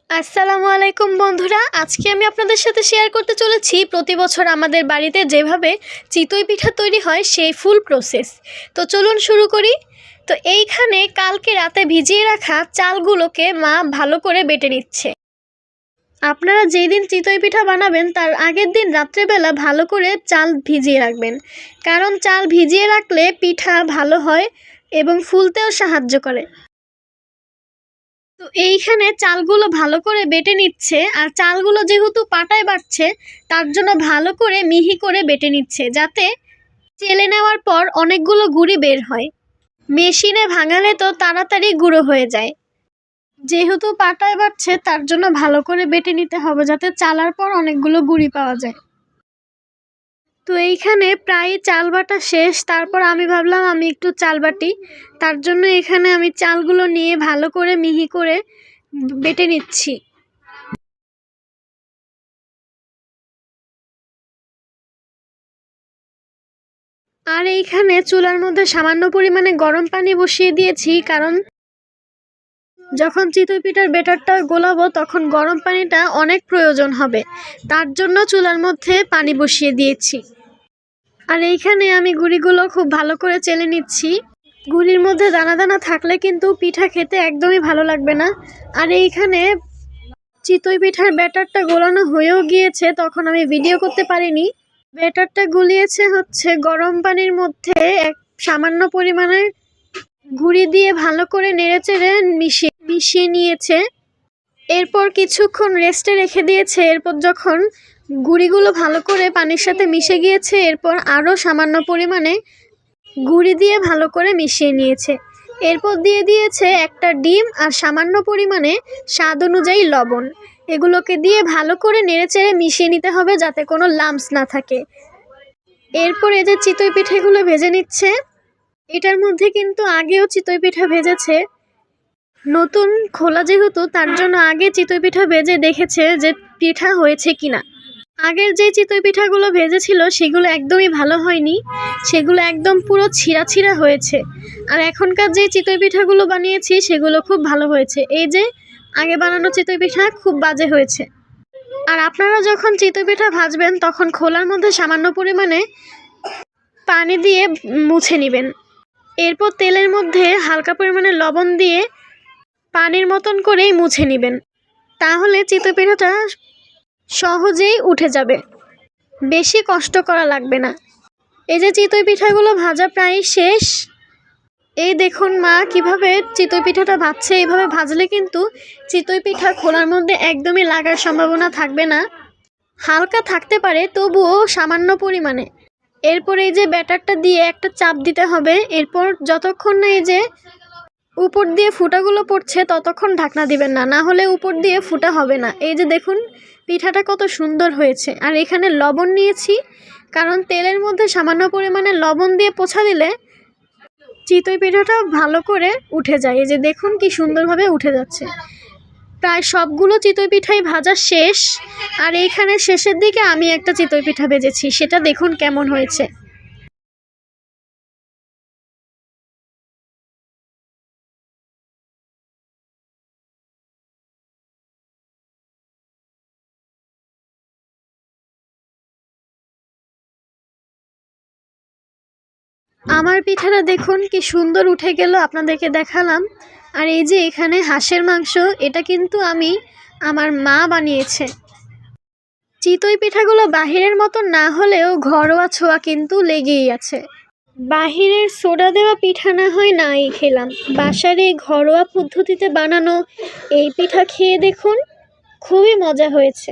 আসসালামু আলাইকুম বন্ধুরা, আজকে আমি আপনাদের সাথে শেয়ার করতে চলেছি প্রতি বছর আমাদের বাড়িতে যেভাবে চিতই পিঠা তৈরি হয় সেই ফুল প্রসেস। তো চলুন শুরু করি। তো এইখানে কালকে রাতে ভিজিয়ে রাখা চালগুলোকে মা ভালো করে বেটে নিচ্ছে। আপনারা যেই দিন চিতই পিঠা বানাবেন তার আগের দিন রাত্রেবেলা ভালো করে চাল ভিজিয়ে রাখবেন, কারণ চাল ভিজিয়ে রাখলে পিঠা ভালো হয় এবং ফুলতেও সাহায্য করে। তো এইখানে চালগুলো ভালো করে বেটে নিচ্ছে, আর চালগুলো যেহেতু পাটায় বাটছে তার জন্য ভালো করে মিহি করে বেটে নিচ্ছে, যাতে চেলে নেওয়ার পর অনেকগুলো গুঁড়ি বের হয়। মেশিনে ভাঙালে তো তাড়াতাড়ি গুঁড়ো হয়ে যায়, যেহেতু পাটায় বাটছে তার জন্য ভালো করে বেটে নিতে হবে যাতে চালার পর অনেকগুলো গুঁড়ি পাওয়া যায়। তো এইখানে প্রায় চাল বাটা শেষ, তারপর আমি ভাবলাম আমি একটু চাল বাটি, তার জন্য এখানে আমি চালগুলো নিয়ে ভালো করে মিহি করে বেটে নিচ্ছি। আর এইখানে চুলার মধ্যে সামান্য পরিমাণে গরম পানি বসিয়ে দিয়েছি, কারণ যখন চিতই পিঠার ব্যাটারটা গোলাবো তখন গরম পানিটা অনেক প্রয়োজন হবে, তার জন্য চুলার মধ্যে পানি বসিয়ে দিয়েছি। আর এইখানে আমি গুঁড়িগুলো খুব ভালো করে চেলে নিচ্ছি। গুঁড়ির মধ্যে দানা দানা থাকলে কিন্তু পিঠা খেতে একদমই ভালো লাগবে না। আর এইখানে চিতই পিঠার ব্যাটারটা গোলানো হয়েও গিয়েছে, তখন আমি ভিডিও করতে পারিনি। ব্যাটারটা গুলিয়েছে হচ্ছে গরম পানির মধ্যে এক সামান্য পরিমাণে গুঁড়ি দিয়ে ভালো করে নেড়েচেড়ে মিশিয়ে নিয়েছে। এরপর কিছুক্ষণ রেস্টে রেখে দিয়েছে। এরপর যখন গুঁড়িগুলো ভালো করে পানির সাথে মিশে গিয়েছে, এরপর আরও সামান্য পরিমাণে গুঁড়ি দিয়ে ভালো করে মিশিয়ে নিয়েছে। এরপর দিয়ে দিয়েছে একটা ডিম আর সামান্য পরিমাণে স্বাদ অনুযায়ী লবণ। এগুলোকে দিয়ে ভালো করে নেড়েচেড়ে মিশিয়ে নিতে হবে যাতে কোনো লাম্পস না থাকে। এরপর এই যে চিতই পিঠেগুলো ভেজে নিচ্ছে। এটার মধ্যে কিন্তু আগেও চিতই পিঠা ভেজেছে, নতুন খোলা যেহেতু তার জন্য আগে চিতই পিঠা ভেজে দেখেছে যে পিঠা হয়েছে কিনা। আগের যে চিতই পিঠাগুলো ভেজেছিল সেগুলো একদমই ভালো হয়নি, সেগুলো একদম পুরো ছিঁড়া ছিঁড়া হয়েছে। আর এখনকার যে চিতই পিঠাগুলো বানিয়েছি সেগুলো খুব ভালো হয়েছে। এই যে আগে বানানো চিতই পিঠা খুব বাজে হয়েছে। আর আপনারা যখন চিতই পিঠা ভাজবেন তখন খোলার মধ্যে সামান্য পরিমাণে পানি দিয়ে মুছে নেবেন। এরপর তেলের মধ্যে হালকা পরিমাণে লবণ দিয়ে পানির মতন করেই মুছে নেবেন, তাহলে চিতই পিঠাটা সহজেই উঠে যাবে, বেশি কষ্ট করা লাগবে না। এই যে চিতই পিঠাগুলো ভাজা প্রায় শেষ। এই দেখুন মা কিভাবে চিতই পিঠাটা ভাজছে। এইভাবে ভাজলে কিন্তু চিতই পিঠা খোলার মধ্যে একদমই লাগার সম্ভাবনা থাকবে না, হালকা থাকতে পারে তবুও সামান্য পরিমাণে। এরপর এই যে ব্যাটারটা দিয়ে একটা চাপ দিতে হবে। এরপর যতক্ষণ না এই যে উপর দিয়ে ফুটাগুলো পড়ছে ততক্ষণ ঢাকনা দিবেন না, না হলে উপর দিয়ে ফুটা হবে না। এই যে দেখুন পিঠাটা কত সুন্দর হয়েছে। আর এখানে লবণ নিয়েছি, কারণ তেলের মধ্যে সামান্য পরিমাণে লবণ দিয়ে পোছা দিলে চিতই পিঠাটা ভালো করে উঠে যায়। এই যে দেখুন কি সুন্দরভাবে উঠে যাচ্ছে। প্রায় সবগুলো চিতই পিঠাই ভাজা শেষ। আর এইখানে শেষের দিকে আমি একটা চিতই পিঠা ভেজেছি, সেটা দেখুন কেমন হয়েছে। আমার পিঠাটা দেখুন কি সুন্দর উঠে গেল, আপনাদেরকে দেখালাম। আর এই যে এখানে হাঁসের মাংস, এটা কিন্তু আমার মা বানিয়েছে। চিতই পিঠাগুলো বাহিরের মতো না হলেও ঘরোয়া ছোঁয়া কিন্তু লেগেই আছে। বাহিরের সোডা দেওয়া পিঠা না হয় নাই খেলাম, বাসার এই ঘরোয়া পদ্ধতিতে বানানো এই পিঠা খেয়ে দেখুন খুবই মজা হয়েছে।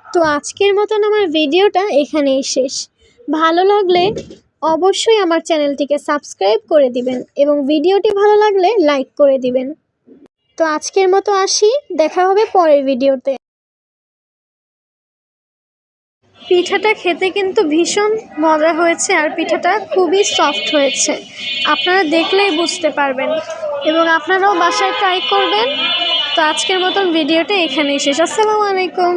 তো আজকের মতন আমার ভিডিওটা এখানেই শেষ। ভালো লাগলে অবশ্যই আমার চ্যানেলটিকে সাবস্ক্রাইব করে দিবেন এবং ভিডিওটি ভালো লাগলে লাইক করে দিবেন। তো আজকের মতো আসি, দেখা হবে পরের ভিডিওতে। পিঠাটা খেতে কিন্তু ভীষণ মজা হয়েছে, আর পিঠাটা খুবই সফট হয়েছে, আপনারা দেখলেই বুঝতে পারবেন এবং আপনারাও বাসায় ট্রাই করবেন। তো আজকের মতন ভিডিওটা এখানেই শেষ। আসসালামু আলাইকুম।